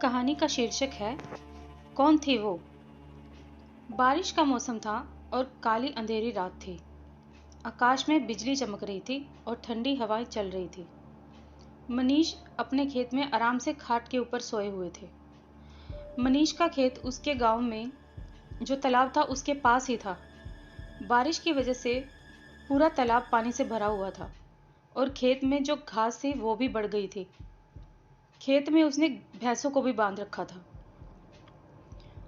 कहानी का शीर्षक है कौन थी वो। बारिश का मौसम था और काली अंधेरी रात थी। आकाश में बिजली चमक रही थी और ठंडी हवाएं चल रही थी। मनीष अपने खेत में आराम से खाट के ऊपर सोए हुए थे। मनीष का खेत उसके गांव में जो तालाब था उसके पास ही था। बारिश की वजह से पूरा तालाब पानी से भरा हुआ था और खेत में जो घास थी वो भी बढ़ गई थी। खेत में उसने भैंसों को भी बांध रखा था।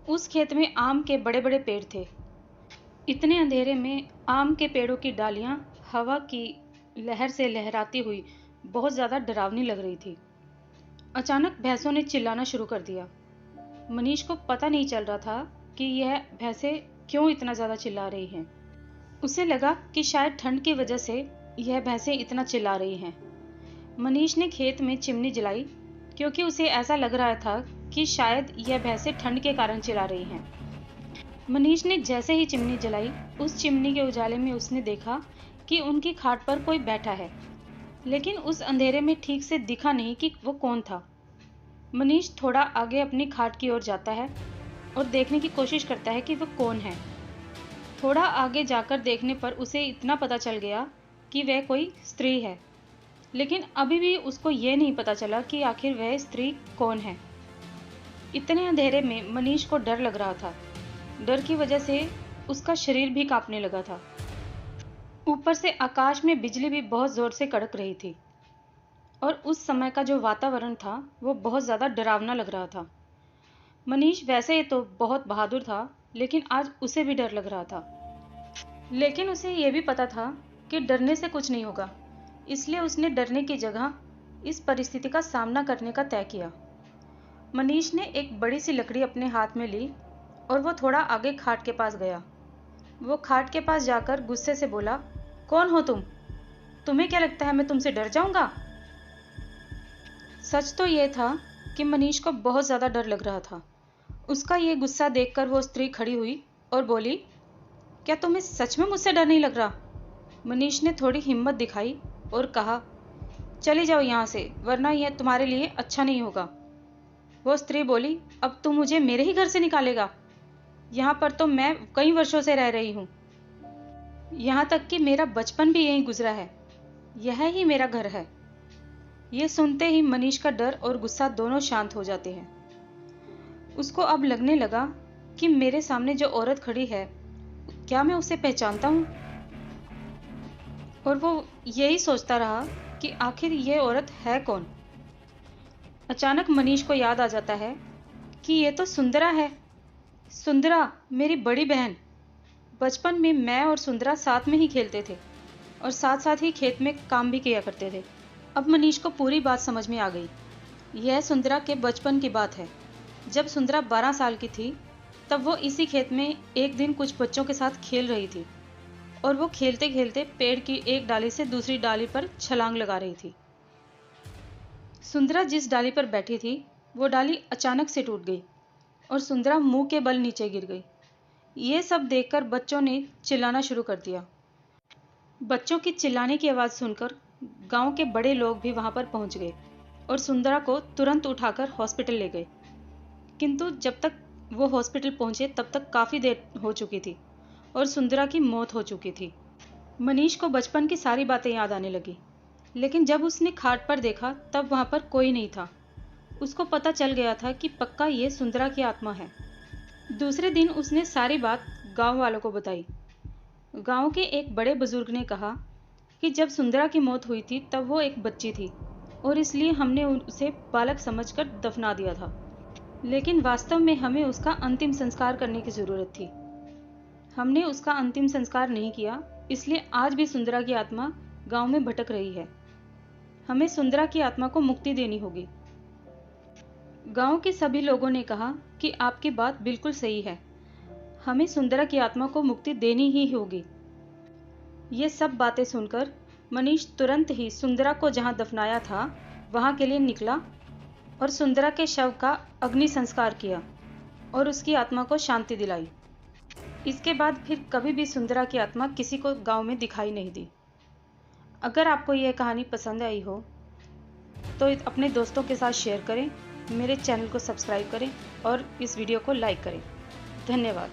उस खेत में आम के बड़े बड़े पेड़ थे। इतने अंधेरे में आम के पेड़ों की डालियां हवा की लहर से लहराती हुई बहुत ज़्यादा डरावनी लग रही थी। अचानक भैंसों ने चिल्लाना शुरू कर दिया। मनीष को पता नहीं चल रहा था कि यह भैंसें क्यों इतना ज़्यादा चिल्ला रही हैं। उसे लगा कि शायद ठंड की वजह से यह भैंसें इतना चिल्ला रही हैं। मनीष ने खेत में चिमनी जलाई क्योंकि उसे ऐसा लग रहा था कि शायद यह भैंसें ठंड के कारण चिल्ला रही हैं। मनीष ने जैसे ही चिमनी जलाई, उस चिमनी के उजाले में उसने देखा कि उनकी खाट पर कोई बैठा है, लेकिन उस अंधेरे में ठीक से दिखा नहीं कि वो कौन था। मनीष थोड़ा आगे अपनी खाट की ओर जाता है और देखने की कोशिश करता है कि वो कौन है। थोड़ा आगे जाकर देखने पर उसे इतना पता चल गया कि वह कोई स्त्री है, लेकिन अभी भी उसको ये नहीं पता चला कि आखिर वह स्त्री कौन है। इतने अंधेरे में मनीष को डर लग रहा था। डर की वजह से उसका शरीर भी कांपने लगा था। ऊपर से आकाश में बिजली भी बहुत जोर से कड़क रही थी और उस समय का जो वातावरण था वो बहुत ज़्यादा डरावना लग रहा था। मनीष वैसे तो बहुत बहादुर था, लेकिन आज उसे भी डर लग रहा था। लेकिन उसे ये भी पता था कि डरने से कुछ नहीं होगा, इसलिए उसने डरने की जगह इस परिस्थिति का सामना करने का तय किया। मनीष ने एक बड़ी सी लकड़ी अपने हाथ में ली और वो थोड़ा आगे खाट के पास गया। वो खाट के पास जाकर गुस्से से बोला, कौन हो तुम? तुम्हें क्या लगता है मैं तुमसे डर जाऊंगा? सच तो ये था कि मनीष को बहुत ज़्यादा डर लग रहा था। उसका ये गुस्सा देखकर वो स्त्री खड़ी हुई और बोली, क्या तुम्हें सच में मुझसे डर नहीं लग रहा? मनीष ने थोड़ी हिम्मत दिखाई और कहा, चली जाओ यहाँ से, वरना यह तुम्हारे लिए अच्छा नहीं होगा। वो स्त्री बोली, अब तुम मुझे मेरे ही घर से निकालेगा? यहाँ पर तो मैं कई वर्षों से रह रही हूँ। यहाँ तक कि मेरा बचपन भी यहीं गुजरा है। यह ही मेरा घर है। ये सुनते ही मनीष का डर और गुस्सा दोनों शांत हो जाते हैं। उसको अब लगने लगा कि मेरे सामने जो औरत खड़ी है, क्या मैं उसे पहचानता हूँ? और वो यही सोचता रहा कि आखिर ये औरत है कौन। अचानक मनीष को याद आ जाता है कि ये तो सुंदरा है। सुंदरा मेरी बड़ी बहन। बचपन में मैं और सुंदरा साथ में ही खेलते थे और साथ साथ ही खेत में काम भी किया करते थे। अब मनीष को पूरी बात समझ में आ गई। यह सुंदरा के बचपन की बात है। जब सुंदरा 12 साल की थी, तब वो इसी खेत में एक दिन कुछ बच्चों के साथ खेल रही थी और वो खेलते खेलते पेड़ की एक डाली से दूसरी डाली पर छलांग लगा रही थी। सुंदरा जिस डाली पर बैठी थी वो डाली अचानक से टूट गई और सुंदरा मुंह के बल नीचे गिर गई। ये सब देखकर बच्चों ने चिल्लाना शुरू कर दिया। बच्चों की चिल्लाने की आवाज़ सुनकर गांव के बड़े लोग भी वहां पर पहुंच गए और सुंदरा को तुरंत उठाकर हॉस्पिटल ले गए। किंतु जब तक वो हॉस्पिटल पहुंचे तब तक काफ़ी देर हो चुकी थी और सुंदरा की मौत हो चुकी थी। मनीष को बचपन की सारी बातें याद आने लगी, लेकिन जब उसने खाट पर देखा तब वहां पर कोई नहीं था। उसको पता चल गया था कि पक्का ये सुंदरा की आत्मा है। दूसरे दिन उसने सारी बात गांव वालों को बताई। गांव के एक बड़े बुजुर्ग ने कहा कि जब सुंदरा की मौत हुई थी तब वो एक बच्ची थी और इसलिए हमने उसे बालक समझकर दफना दिया था, लेकिन वास्तव में हमें उसका अंतिम संस्कार करने की ज़रूरत थी। हमने उसका अंतिम संस्कार नहीं किया, इसलिए आज भी सुंदरा की आत्मा गांव में भटक रही है। हमें सुंदरा की आत्मा को मुक्ति देनी होगी। गांव के सभी लोगों ने कहा कि आपकी बात बिल्कुल सही है, हमें सुंदरा की आत्मा को मुक्ति देनी ही होगी। ये सब बातें सुनकर मनीष तुरंत ही सुंदरा को जहां दफनाया था वहां के लिए निकला और सुंदरा के शव का अग्नि संस्कार किया और उसकी आत्मा को शांति दिलाई। इसके बाद फिर कभी भी सुंदरा की आत्मा किसी को गांव में दिखाई नहीं दी। अगर आपको यह कहानी पसंद आई हो तो अपने दोस्तों के साथ शेयर करें मेरे चैनल को सब्सक्राइब करें और इस वीडियो को लाइक करें। धन्यवाद।